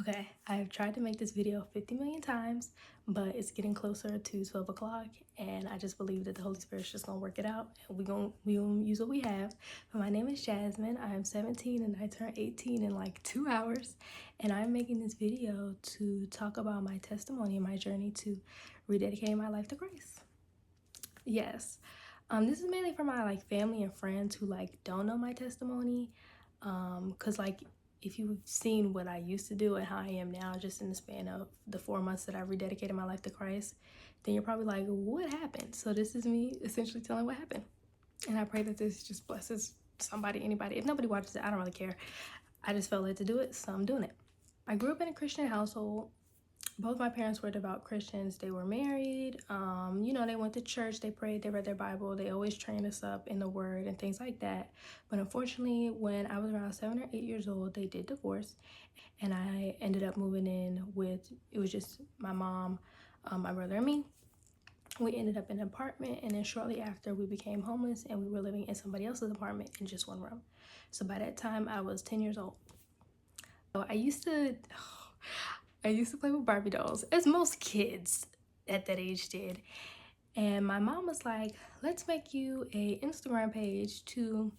Okay, I've tried to make this video 50 million times, but it's getting closer to 12 o'clock, and I just believe that the Holy Spirit's just gonna work it out, and we gonna use what we have. But my name is Jasmine. I am 17, and I turn 18 in like 2 hours, and I'm making this video to talk about my testimony and my journey to rededicating my life to Christ. Yes, this is mainly for my like family and friends who like don't know my testimony, because like if you've seen what I used to do and how I am now just in the span of the 4 months that I rededicated my life to Christ, then you're probably like, what happened? So this is me essentially telling what happened, and I pray that this just blesses somebody, anybody. If nobody watches it, I don't really care. I just felt led to do it, so I'm doing it. I grew up in a Christian household. Both my parents were devout Christians. They were married. They went to church, they prayed, they read their Bible. They always trained us up in the word and things like that. But unfortunately, when I was around 7 or 8 years old, they did divorce. And I ended up moving in with, it was just my mom, my brother, and me. We ended up in an apartment, and then shortly after we became homeless and we were living in somebody else's apartment in just one room. So by that time I was 10 years old. So I used to play with Barbie dolls, as most kids at that age did. And my mom was like, let's make you a Instagram page to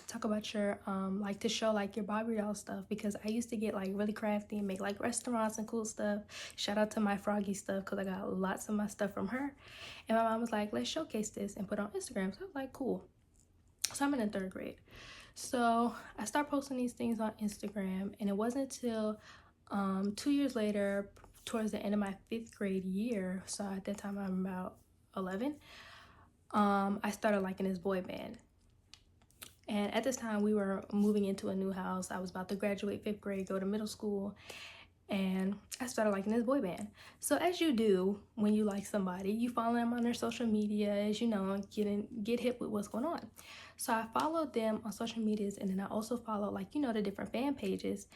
talk about your, like to show like your Barbie doll stuff, because I used to get like really crafty and make like restaurants and cool stuff. Shout out to my Froggy stuff, because I got lots of my stuff from her. And my mom was like, let's showcase this and put it on Instagram. So I was like, cool. So I'm in the 3rd grade. So I start posting these things on Instagram, and it wasn't until 2 years later, towards the end of my 5th grade year, so at that time I'm about 11, I started liking this boy band. And at this time we were moving into a new house. I was about to graduate 5th grade, go to middle school, and I started liking this boy band. So as you do when you like somebody, you follow them on their social media, as you know, and get hip with what's going on. So I followed them on social medias, and then I also followed like, the different fan pages.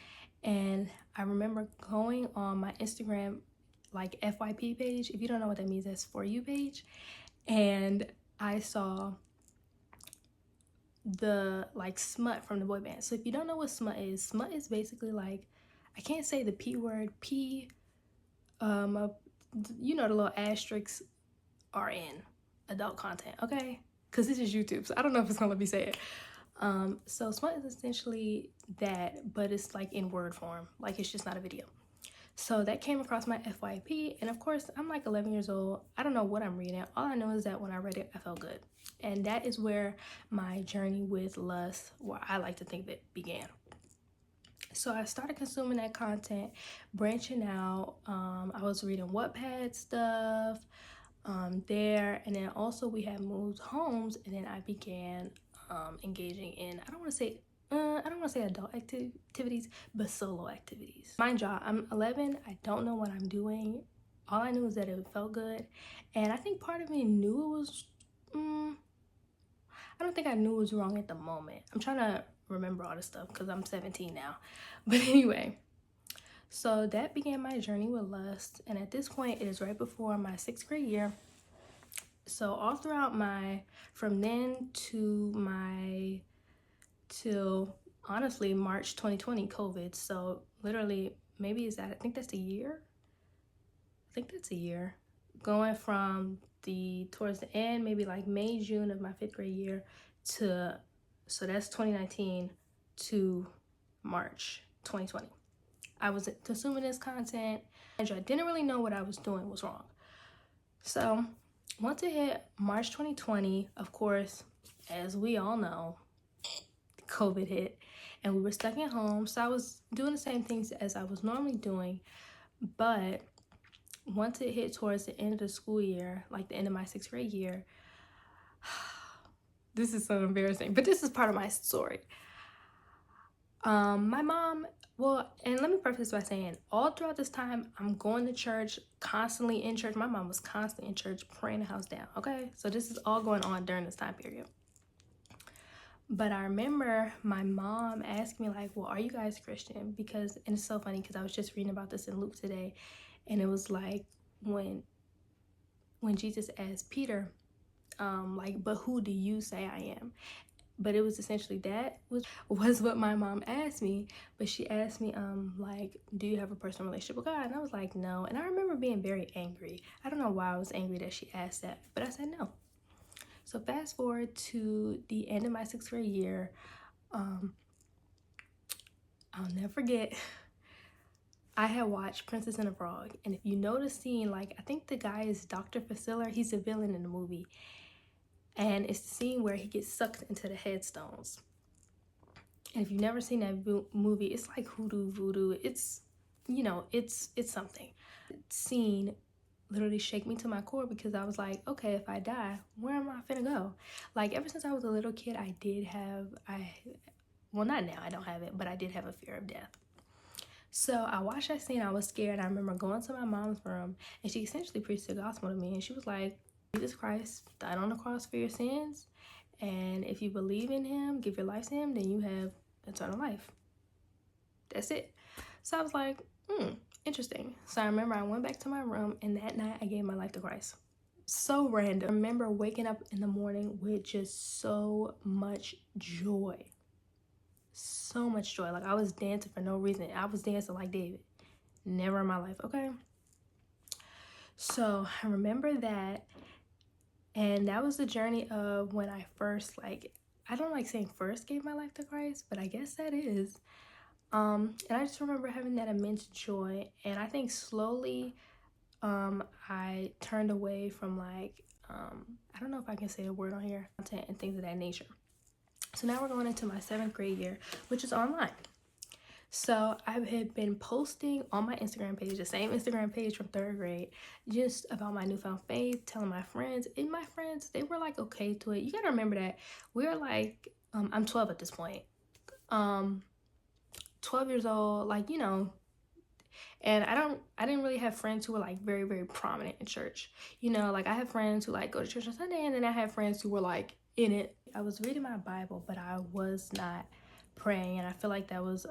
And I remember going on my Instagram like FYP page. If you don't know what that means, that's For You page. And I saw the like smut from the boy band. So if you don't know what smut is basically like, I can't say the P word, the little asterisks are in adult content, okay? Because this is YouTube, so I don't know if it's gonna let me say it. So smut is essentially that, but it's like in word form, like it's just not a video. So that came across my FYP, and of course I'm like 11 years old. I don't know what I'm reading. All I know is that when I read it, I felt good. And that is where my journey with lust, where I like to think that began. So I started consuming that content, branching out. I was reading Wattpad stuff there, and then also we had moved homes, and then I began engaging in, I don't want to say adult activities, but solo activities. Mind y'all, I'm 11. I don't know what I'm doing. All I knew is that it felt good, and I think part of me knew it was. I don't think I knew it was wrong at the moment. I'm trying to remember all this stuff because I'm 17 now. But anyway, so that began my journey with lust, and at this point, it is right before my 6th grade year. So all throughout from then to till honestly March 2020, COVID. So literally, maybe I think that's a year. Going from towards the end, maybe like May, June of my 5th grade year so that's 2019 to March 2020. I was consuming this content, and I didn't really know what I was doing was wrong. So once it hit March 2020, of course, as we all know, COVID hit, and we were stuck at home. So I was doing the same things as I was normally doing, but once it hit towards the end of the school year, like the end of my 6th grade year, this is so embarrassing, but this is part of my story. My mom, and let me preface this by saying, all throughout this time, I'm going to church, constantly in church. My mom was constantly in church, praying the house down, okay? So this is all going on during this time period. But I remember my mom asked me like, well, are you guys Christian? And it's so funny because I was just reading about this in Luke today, and it was like when Jesus asked Peter, like, but who do you say I am? but it was essentially that was what my mom asked me. But she asked me like, do you have a personal relationship with God? And I was like, no. And I remember being very angry. I don't know why I was angry that she asked that, but I said no. So fast forward to the end of my 6th grade year. I'll never forget, I had watched Princess and the Frog, and if you know the scene, like, I think the guy is Dr. Facilla. He's a villain in the movie, and it's the scene where he gets sucked into the headstones. And if you've never seen that movie, it's like hoodoo voodoo. It's, you know, it's something. The scene literally shake me to my core, because I was like, okay, if I die, where am I finna go? Like, ever since I was a little kid, well, not now, I don't have it, but I did have a fear of death. So I watched that scene, I was scared. I remember going to my mom's room, and she essentially preached the gospel to me, and she was like, Jesus Christ died on the cross for your sins, and if you believe in him, give your life to him, then you have eternal life. That's it. So I was like, interesting. So I remember I went back to my room, and that night I gave my life to Christ. So random. I remember waking up in the morning with just so much joy. So much joy. Like, I was dancing for no reason. I was dancing like David. Never in my life, okay? So I remember that, and that was the journey of when I first, like, I don't like saying first gave my life to Christ, but I guess that is. And I just remember having that immense joy, and I think slowly I turned away from, like, I don't know if I can say a word on here, content and things of that nature. So now we're going into my 7th grade year, which is online. So I had been posting on my Instagram page, the same Instagram page from 3rd grade, just about my newfound faith, telling my friends. And my friends, they were like okay to it. You gotta remember that we're like, I'm 12 at this point. 12 years old, like, you know, and I didn't really have friends who were like very, very prominent in church. You know, like, I have friends who like go to church on Sunday, and then I have friends who were like in it. I was reading my Bible, but I was not praying, and I feel like that was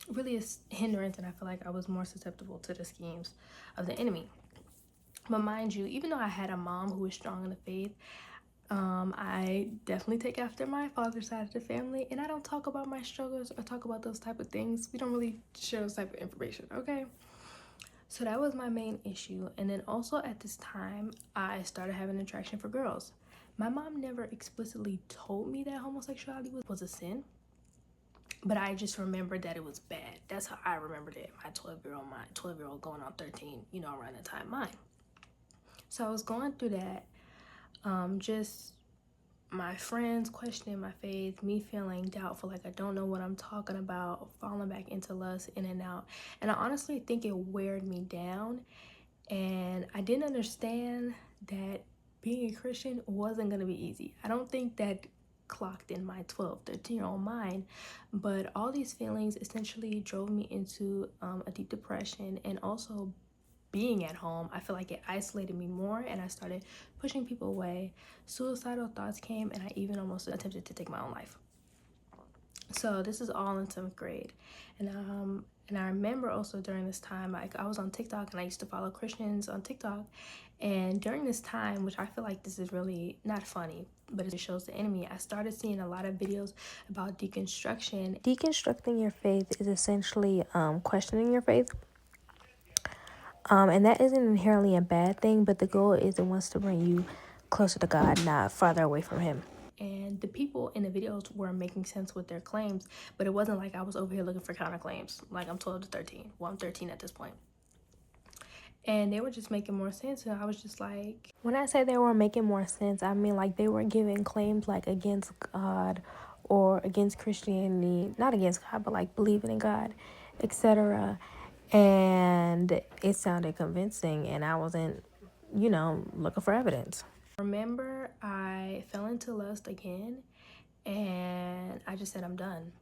really a hindrance, and I feel like I was more susceptible to the schemes of the enemy. But mind you, even though I had a mom who was strong in the faith, I definitely take after my father's side of the family, and I don't talk about my struggles or talk about those type of things. We don't really share those type of information, okay? So that was my main issue. And then also at this time, I started having an attraction for girls. My mom never explicitly told me that homosexuality was a sin, but I just remembered that it was bad. That's how I remembered it. My 12-year-old going on 13, you know, around the time mine. So I was going through that, just my friends questioning my faith, me feeling doubtful, like I don't know what I'm talking about, falling back into lust, in and out. And I honestly think it weared me down, and I didn't understand that being a Christian wasn't going to be easy. I don't think that clocked in my 12, 13-year-old mind, but all these feelings essentially drove me into a deep depression. And also being at home, I feel like it isolated me more, and I started pushing people away. Suicidal thoughts came, and I even almost attempted to take my own life. So this is all in 7th grade. And I remember also during this time, like, I was on TikTok, and I used to follow Christians on TikTok. And during this time, which I feel like this is really not funny, but it shows the enemy, I started seeing a lot of videos about deconstruction. Deconstructing your faith is essentially questioning your faith. And that isn't inherently a bad thing, but the goal is it wants to bring you closer to God, not farther away from him. And the people in the videos were making sense with their claims, but it wasn't like I was over here looking for counterclaims. Like, I'm 12 to 13. Well, I'm 13 at this point. And they were just making more sense, and I was just like... When I say they were making more sense, I mean, like, they were giving claims, like, against God or against Christianity. Not against God, but, like, believing in God, etc. And it sounded convincing, and I wasn't, you know, looking for evidence. Remember, I fell into lust again, and I just said, I'm done.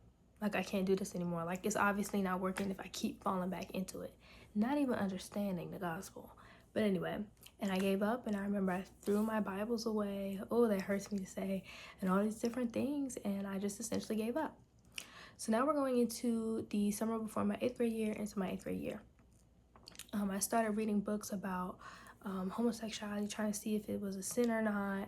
Like, I can't do this anymore. Like, it's obviously not working if I keep falling back into it. Not even understanding the gospel. But anyway, and I gave up, and I remember I threw my Bibles away. Oh, that hurts me to say. And all these different things, and I just essentially gave up. So now we're going into the summer before my 8th grade year, into my 8th grade year. I started reading books about homosexuality, trying to see if it was a sin or not.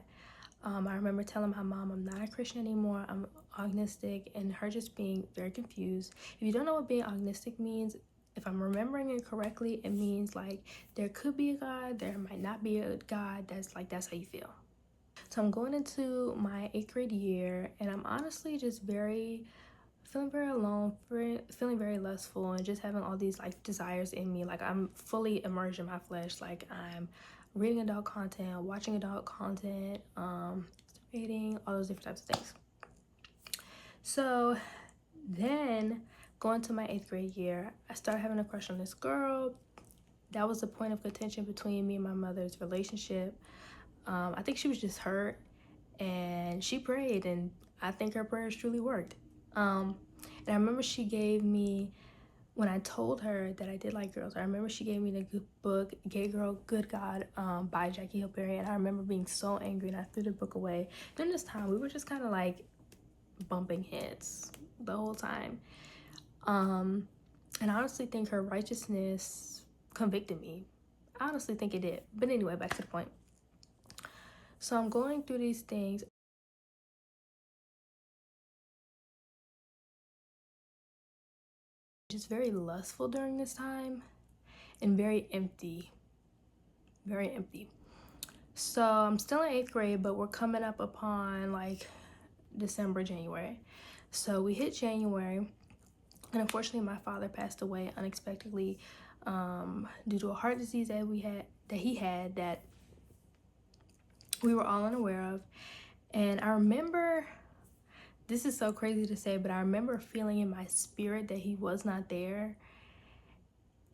I remember telling my mom I'm not a Christian anymore, I'm agnostic, and her just being very confused. If you don't know what being agnostic means, if I'm remembering it correctly, it means like there could be a God, there might not be a God. That's how you feel. So I'm going into my 8th grade year, and I'm honestly just feeling very alone, feeling very lustful, and just having all these like desires in me. Like I'm fully immersed in my flesh. Like I'm reading adult content, watching adult content, reading all those different types of things. So then, going to my 8th grade year, I started having a crush on this girl. That was the point of contention between me and my mother's relationship. I think she was just hurt, and she prayed, and I think her prayers truly worked. And I remember she gave me, when I told her that I did like girls, I remember she gave me the good book, Gay Girl, Good God, by Jackie Hill Perry, and I remember being so angry, and I threw the book away. During this time, we were just kind of like bumping heads the whole time. And I honestly think her righteousness convicted me. I honestly think it did. But anyway, back to the point. So I'm going through these things, just very lustful during this time and very empty. Very empty. So I'm still in 8th grade, but we're coming up upon like December, January. So we hit January, and unfortunately, my father passed away unexpectedly due to a heart disease that he had that we were all unaware of. And I remember, this is so crazy to say, but I remember feeling in my spirit that he was not there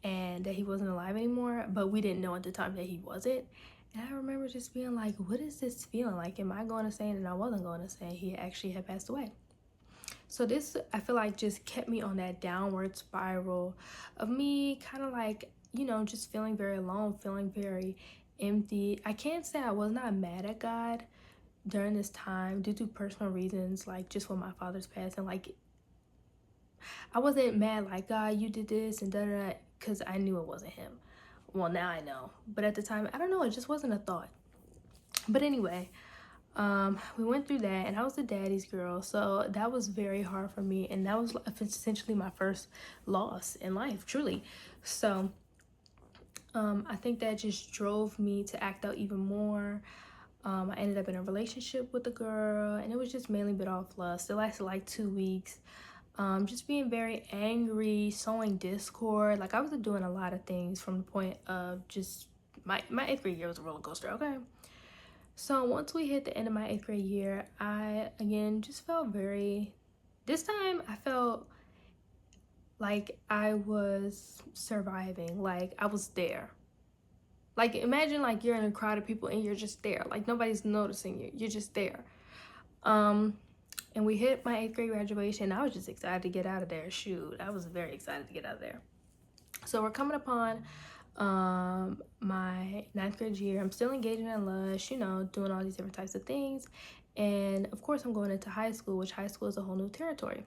and that he wasn't alive anymore, but we didn't know at the time that he wasn't. And I remember just being like, what is this feeling like? Am I going to say it? And I wasn't going to say he actually had passed away. So this, I feel like, just kept me on that downward spiral of me kind of like, just feeling very alone, feeling very empty. I can't say I was not mad at God during this time due to personal reasons, like just when my father's passing. Like, I wasn't mad like, God, you did this and da da da, because I knew it wasn't him. Well, now I know, but at the time, I don't know, it just wasn't a thought. But anyway, we went through that, and I was a daddy's girl, so that was very hard for me, and that was essentially my first loss in life, truly. So I think that just drove me to act out even more. I ended up in a relationship with a girl, and it was just mainly bit off lust. It lasted like 2 weeks. Just being very angry, sowing discord. Like I was doing a lot of things from the point of just my 8th grade year was a roller coaster. Okay. So once we hit the end of my 8th grade year, I again just felt this time I felt like I was surviving, like I was there. Like imagine like you're in a crowd of people and you're just there. Like nobody's noticing you. You're just there. And we hit my 8th grade graduation. I was just excited to get out of there. Shoot, I was very excited to get out of there. So we're coming upon my 9th grade year. I'm still engaging in Lush, doing all these different types of things. And of course, I'm going into high school, which high school is a whole new territory.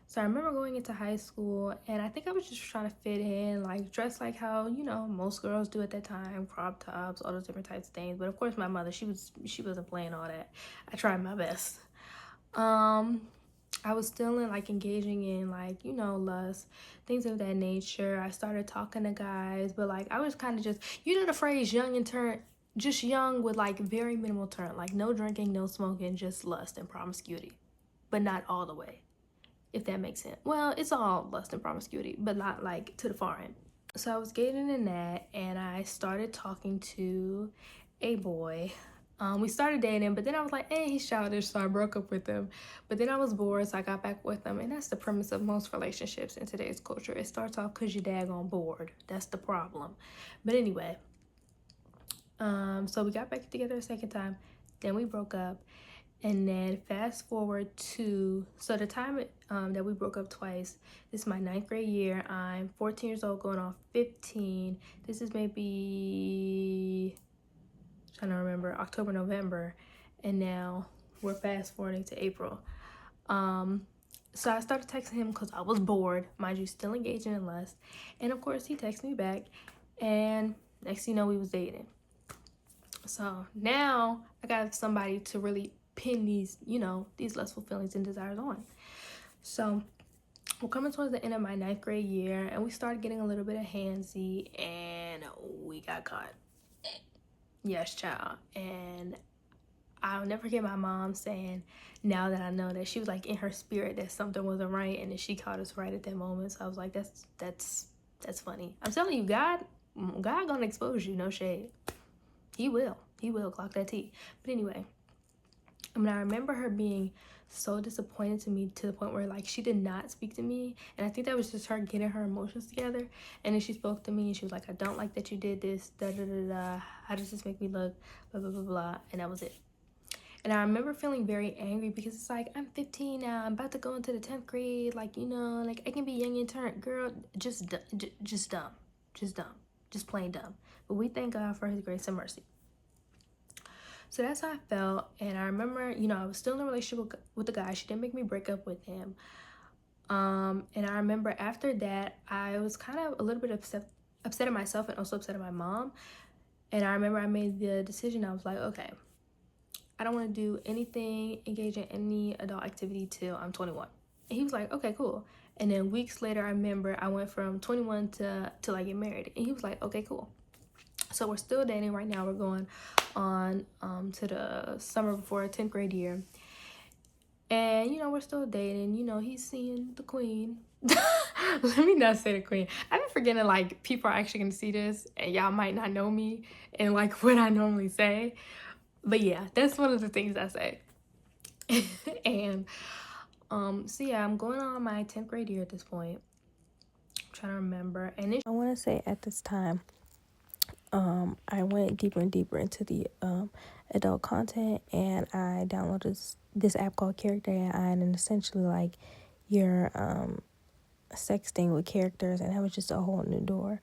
So I remember going into high school, and I think I was just trying to fit in, like dress like how most girls do at that time, crop tops, all those different types of things. But of course, my mother, she wasn't playing all that. I tried my best. I was still engaging in lust, things of that nature. I started talking to guys, but like I was kind of just the phrase young and turn, just young with like very minimal turn, like no drinking, no smoking, just lust and promiscuity, but not all the way, if that makes sense. Well, it's all lust and promiscuity, but not like to the far end. So I was getting in that, and I started talking to a boy. We started dating, but then I was like, hey, he's childish, so I broke up with him. But then I was bored, so I got back with him. And that's the premise of most relationships in today's culture. It starts off because you're daggone bored. That's the problem. But anyway, so we got back together a second time. Then we broke up. And then fast forward to, so the time that we broke up twice, this is my 9th grade year. I'm 14 years old going on 15. This is maybe, trying to remember, October, November. And now we're fast forwarding to April. So I started texting him because I was bored, mind you, still engaging in lust. And of course he texted me back, and next thing you know, we was dating. So now I got somebody to really pin these, these lustful feelings and desires on. So we're coming towards the end of my 9th grade year, and we started getting a little bit of handsy, and we got caught. Yes, child. And I'll never forget my mom saying, now that I know, that she was like in her spirit that something wasn't right, and that she caught us right at that moment. So I was like, that's funny. I'm telling you, God gonna expose you, no shade. He will clock that T. But anyway, I remember her being so disappointed to me, to the point where like she did not speak to me, and I think that was just her getting her emotions together. And then she spoke to me and she was like, I don't like that you did this, da da da da, how does this make me look, blah blah blah blah, and that was it. And I remember feeling very angry, because it's like, I'm 15 now, I'm about to go into the 10th grade, like, like I can be young and turn, girl, just dumb, just plain dumb. But we thank God for his grace and mercy. So that's how I felt. And I remember, I was still in a relationship with the guy. She didn't make me break up with him. And I remember after that, I was kind of a little bit upset at myself, and also upset at my mom. And I remember I made the decision. I was like, okay, I don't want to do anything, engage in any adult activity till I'm 21. And he was like, okay, cool. And then weeks later, I remember I went from 21 till I get married. And he was like, okay, cool. So we're still dating right now. We're going on to the summer before 10th grade year. And, we're still dating. He's seeing the queen. Let me not say the queen. I've been forgetting, like, people are actually going to see this, and y'all might not know me and, like, what I normally say. But, yeah, that's one of the things I say. And, so, yeah, I'm going on my 10th grade year at this point. I'm trying to remember. And I want to say at this time, I went deeper and deeper into the adult content, and I downloaded this app called Character AI, and essentially like you're sexting with characters, and that was just a whole new door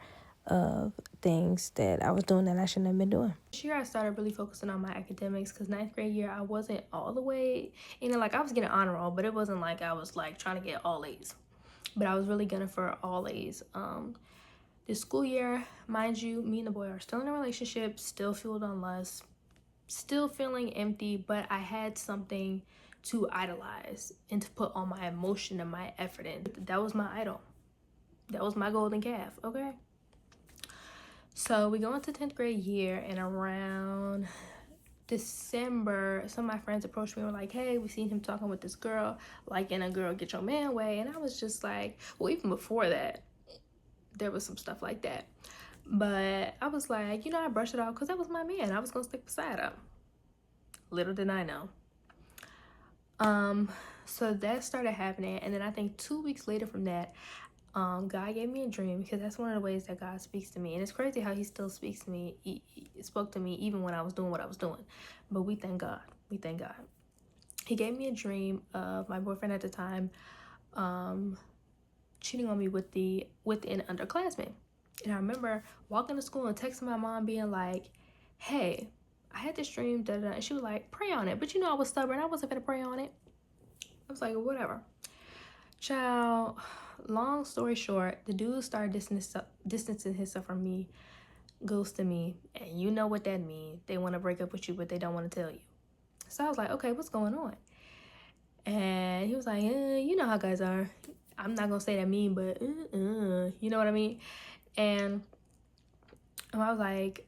of things that I was doing that I shouldn't have been doing. This year I started really focusing on my academics, because 9th grade year I wasn't all the way, like I was getting honor roll, but it wasn't like I was like trying to get all A's. But I was really gunning for all A's. This school year, mind you, me and the boy are still in a relationship, still fueled on lust, still feeling empty, but I had something to idolize and to put all my emotion and my effort in. That was my idol. That was my golden calf, okay? So we go into 10th grade year, and around December, some of my friends approached me and were like, hey, we seen him talking with this girl, like in a girl get your man way. And I was just like, well, even before that, there was some stuff like that. But I was like, I brushed it off, because that was my man. I was gonna stick beside him. Little did I know. So that started happening, and then I think 2 weeks later from that, God gave me a dream, because that's one of the ways that God speaks to me. And it's crazy how he still speaks to me. He spoke to me even when I was doing what I was doing. But we thank God. We thank God. He gave me a dream of my boyfriend at the time cheating on me with an underclassman. And I remember walking to school and texting my mom being like, hey, I had this dream, da da, and she was like, pray on it. But I was stubborn. I wasn't gonna pray on it. I was like, whatever. Child, long story short, the dude started distancing himself from me, ghosting me, and you know what that means. They want to break up with you, but they don't want to tell you. So I was like, okay, what's going on? And he was like, you know how guys are. I'm not gonna say that mean, but you know what I mean? And I was like,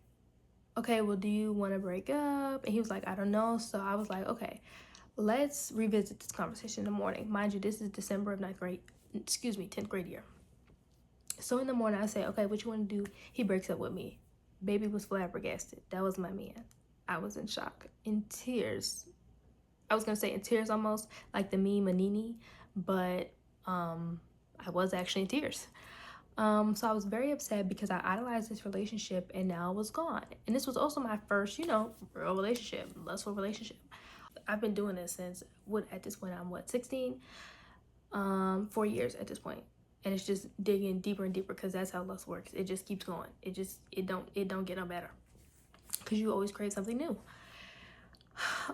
okay, well, do you want to break up? And he was like, I don't know. So I was like, okay, let's revisit this conversation in the morning. Mind you, this is December of 10th grade year. So in the morning, I say, okay, what you want to do? He breaks up with me. Baby was flabbergasted. That was my man. I was in shock, in tears. I was gonna say in tears almost, like the meme Manini, but I was actually in tears. So I was very upset, because I idolized this relationship, and now it was gone. And this was also my first, real relationship, lustful relationship. I've been doing this since, at this point, I'm 16? 4 years at this point. And it's just digging deeper and deeper, because that's how lust works. It just keeps going. It don't get no better, because you always crave something new.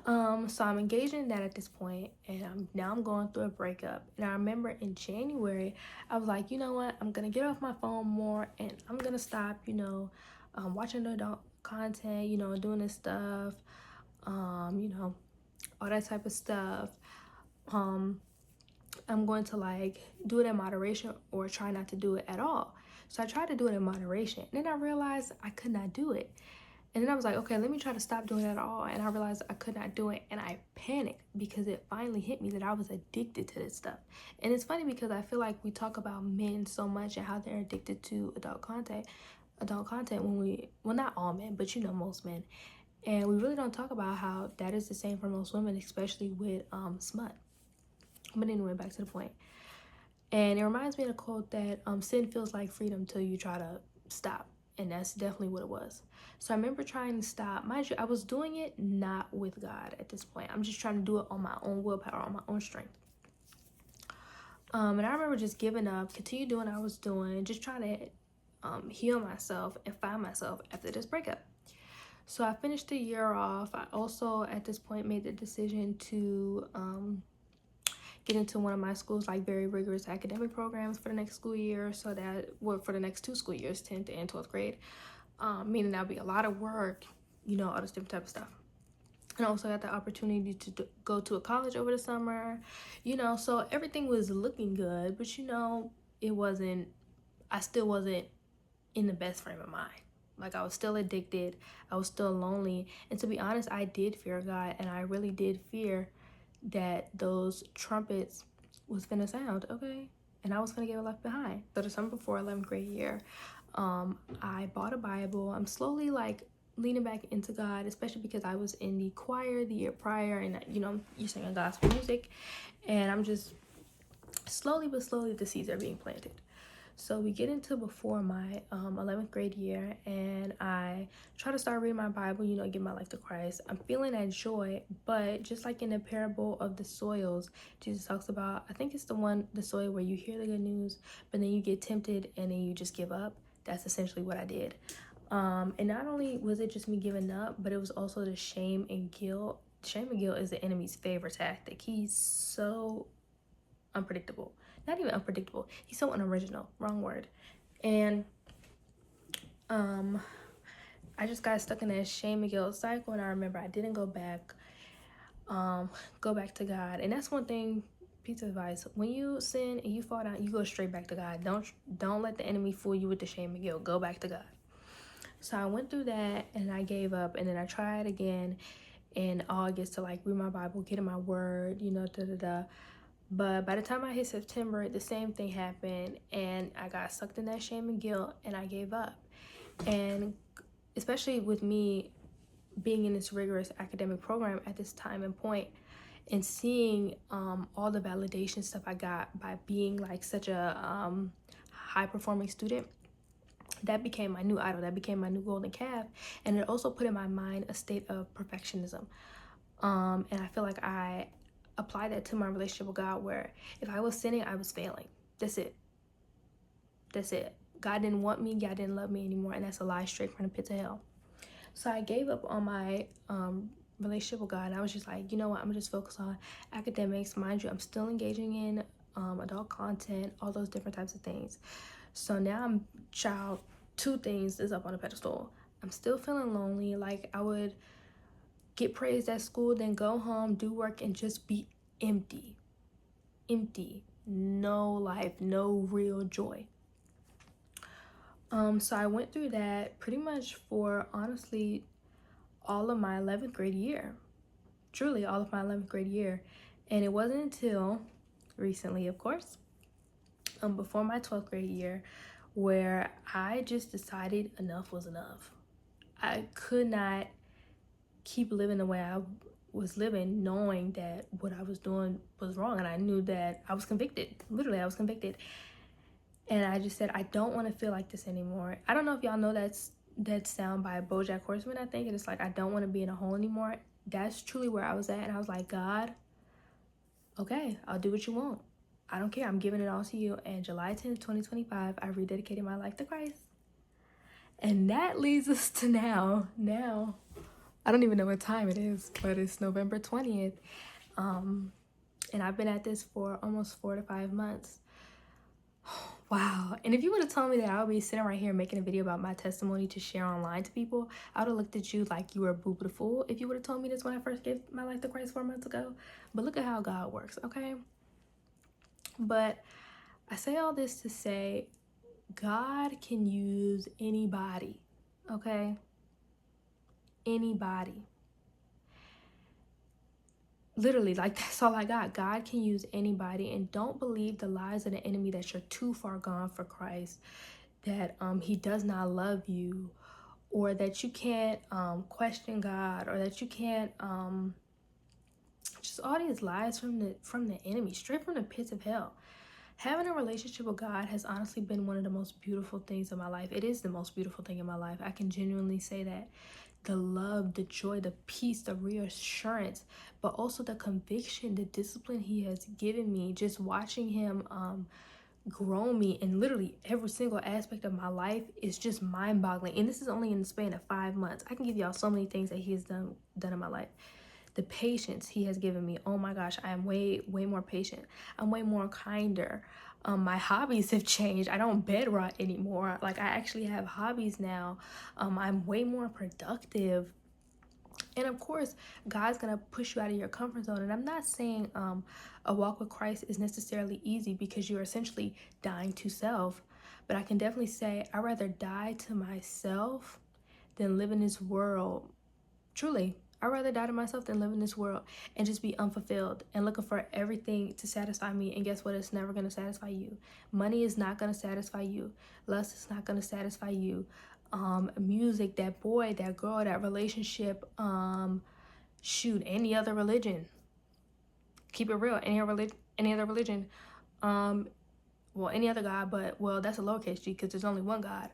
So I'm engaged in that at this point, and I'm going through a breakup. And I remember in January, I was like, you know what, I'm gonna get off my phone more, and I'm gonna stop, watching content, you know, doing this stuff, you know, all that type of stuff. I'm going to like do it in moderation or try not to do it at all. So I tried to do it in moderation. And then I realized I could not do it. And then I was like, okay, let me try to stop doing it at all. And I realized I could not do it. And I panicked because it finally hit me that I was addicted to this stuff. And it's funny because I feel like we talk about men so much and how they're addicted to adult content when we, well, not all men, but you know, most men. And we really don't talk about how that is the same for most women, especially with smut. But anyway, back to the point. And it reminds me of a quote that sin feels like freedom till you try to stop. And that's definitely what it was. So I remember trying to stop. Mind you, I was doing it not with God at this point. I'm just trying to do it on my own willpower, on my own strength. And I remember just giving up, continue doing what I was doing, just trying to heal myself and find myself after this breakup. So I finished the year off. I also, at this point, made the decision to get into one of my school's like very rigorous academic programs for the next school year. So that, well, for the next 2 school years, 10th and 12th grade, meaning that'll be a lot of work, you know, all this different type of stuff. And I also got the opportunity to go to a college over the summer, you know, so everything was looking good, but you know, I still wasn't in the best frame of mind. Like I was still addicted, I was still lonely, and to be honest, I did fear God, and I really did fear that those trumpets was gonna sound, okay? And I was gonna get left behind. So the summer before 11th grade year, I bought a Bible. I'm slowly like leaning back into God, especially because I was in the choir the year prior, and you know, you're singing gospel music, and I'm just slowly but slowly the seeds are being planted. So we get into before my 11th grade year, and I try to start reading my Bible, you know, give my life to Christ. I'm feeling that joy, but just like in the parable of the soils, Jesus talks about, I think it's the soil where you hear the good news, but then you get tempted and then you just give up. That's essentially what I did. And not only was it just me giving up, but it was also the shame and guilt. Shame and guilt is the enemy's favorite tactic. He's so unpredictable. Not even unpredictable. He's so unoriginal. Wrong word. And I just got stuck in that shame and guilt cycle, and I remember I didn't go back to God. And that's one thing, piece of advice: when you sin and you fall down, you go straight back to God. Don't let the enemy fool you with the shame and guilt. Go back to God. So I went through that and I gave up, and then I tried again in August to like read my Bible, get in my word, you know, But by the time I hit September, the same thing happened, and I got sucked in that shame and guilt, and I gave up. And especially with me being in this rigorous academic program at this time and point, and seeing all the validation stuff I got by being like such a high performing student, that became my new idol. That became my new golden calf, and it also put in my mind a state of perfectionism. And I feel like I apply that to my relationship with God, where if I was sinning, I was failing. That's it. God didn't want me. God didn't love me anymore, and that's a lie straight from the pits of hell. So I gave up on my relationship with God, and I was just like, you know what? I'm gonna just focus on academics. Mind you, I'm still engaging in adult content, all those different types of things. So now I'm child. 2 things is up on a pedestal. I'm still feeling lonely. Like I would get praised at school, then go home, do work, and just be empty. No life, no real joy. So I went through that pretty much for, honestly, all of my 11th grade year. Truly all of my 11th grade year. And it wasn't until recently, of course, before my 12th grade year, where I just decided enough was enough. I could not keep living the way I was living, knowing that what I was doing was wrong, and I knew that I was convicted. Literally, I was convicted. And I just said, I don't want to feel like this anymore. I don't know if y'all know that sound by BoJack Horseman, I think, and it's like, I don't want to be in a hole anymore. That's truly where I was at, and I was like, God, okay, I'll do what you want. I don't care. I'm giving it all to you. And July 10th, 2025, I rededicated my life to Christ. And that leads us to now. Now, I don't even know what time it is, but it's November 20th. And I've been at this for almost 4 to 5 months. Wow. And if you would have told me that I would be sitting right here making a video about my testimony to share online to people, I would have looked at you like you were a boo boo the fool if you would have told me this when I first gave my life to Christ 4 months ago. But look at how God works, okay? But I say all this to say God can use anybody, okay? Anybody. Literally, like, that's all I got. God can use anybody. And don't believe the lies of the enemy that you're too far gone for Christ, that he does not love you, or that you can't question God, or that you can't just all these lies from the enemy, straight from the pits of hell. Having a relationship with God has honestly been one of the most beautiful things in my life. It is the most beautiful thing in my life. I can genuinely say that. The love, the joy, the peace, the reassurance, but also the conviction, the discipline he has given me, just watching him grow me in literally every single aspect of my life is just mind-boggling. And this is only in the span of 5 months. I can give y'all so many things that he has done in my life. The patience he has given me, oh my gosh, I am way more patient. I'm way more kinder. My hobbies have changed. I don't bed rot anymore. Like, I actually have hobbies now. I'm way more productive. And of course, God's gonna push you out of your comfort zone. And I'm not saying a walk with Christ is necessarily easy, because you're essentially dying to self. But I can definitely say I'd rather die to myself than live in this world. Truly, I'd rather die to myself than live in this world and just be unfulfilled and looking for everything to satisfy me. And guess what? It's never going to satisfy you. Money is not going to satisfy you. Lust is not going to satisfy you. Music, that boy, that girl, that relationship, shoot, any other religion. Keep it real. Any other religion. Well, any other God, but, well, that's a lowercase g because there's only one God.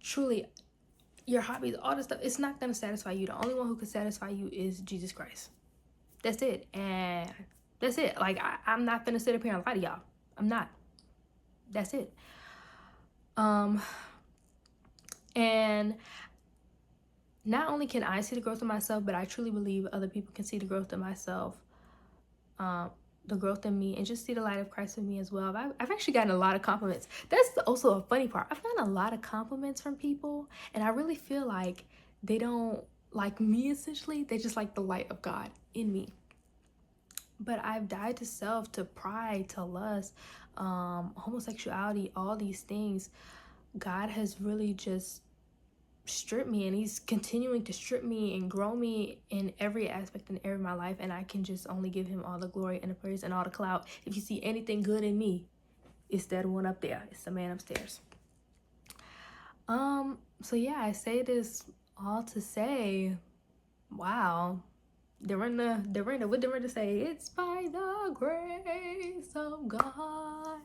Truly, your hobbies, all this stuff, it's not going to satisfy you. The only one who can satisfy you is Jesus Christ. That's it. And that's it. Like, I'm not going to sit up here and lie to y'all. I'm not. That's it. And not only can I see the growth of myself, but I truly believe other people can see the growth of myself, the growth in me, and just see the light of Christ in me as well. I've actually gotten a lot of compliments. That's also a funny part. I've gotten a lot of compliments from people, and I really feel like they don't like me, essentially. They just like the light of God in me. But I've died to self, to pride, to lust, homosexuality, all these things. God has really just stripped me, and he's continuing to strip me and grow me in every aspect in every my life. And I can just only give him all the glory and the praise and all the clout. If you see anything good in me, it's that one up there. It's the man upstairs. So yeah, I say this all to say, wow, Dorinda, what Dorinda say? It's by the grace of God.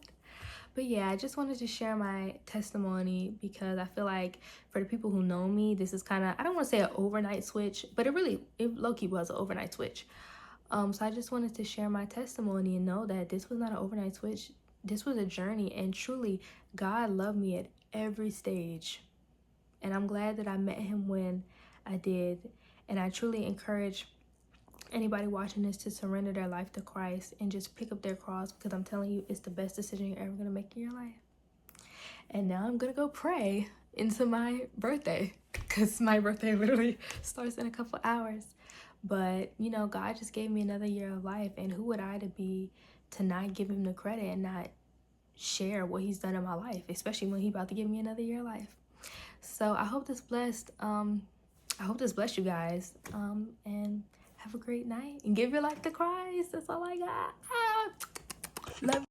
But yeah, I just wanted to share my testimony, because I feel like for the people who know me, this is kind of, I don't want to say an overnight switch, but it low-key was an overnight switch. So I just wanted to share my testimony and know that this was not an overnight switch. This was a journey, and truly, God loved me at every stage. And I'm glad that I met him when I did. And I truly encourage anybody watching this to surrender their life to Christ and just pick up their cross, because I'm telling you, it's the best decision you're ever going to make in your life. And now I'm going to go pray into my birthday, because my birthday literally starts in a couple hours. But, you know, God just gave me another year of life, and who would I to be to not give him the credit and not share what he's done in my life, especially when he's about to give me another year of life. So I hope this blessed you guys, and have a great night, and give your life to Christ. That's all I got. Love you.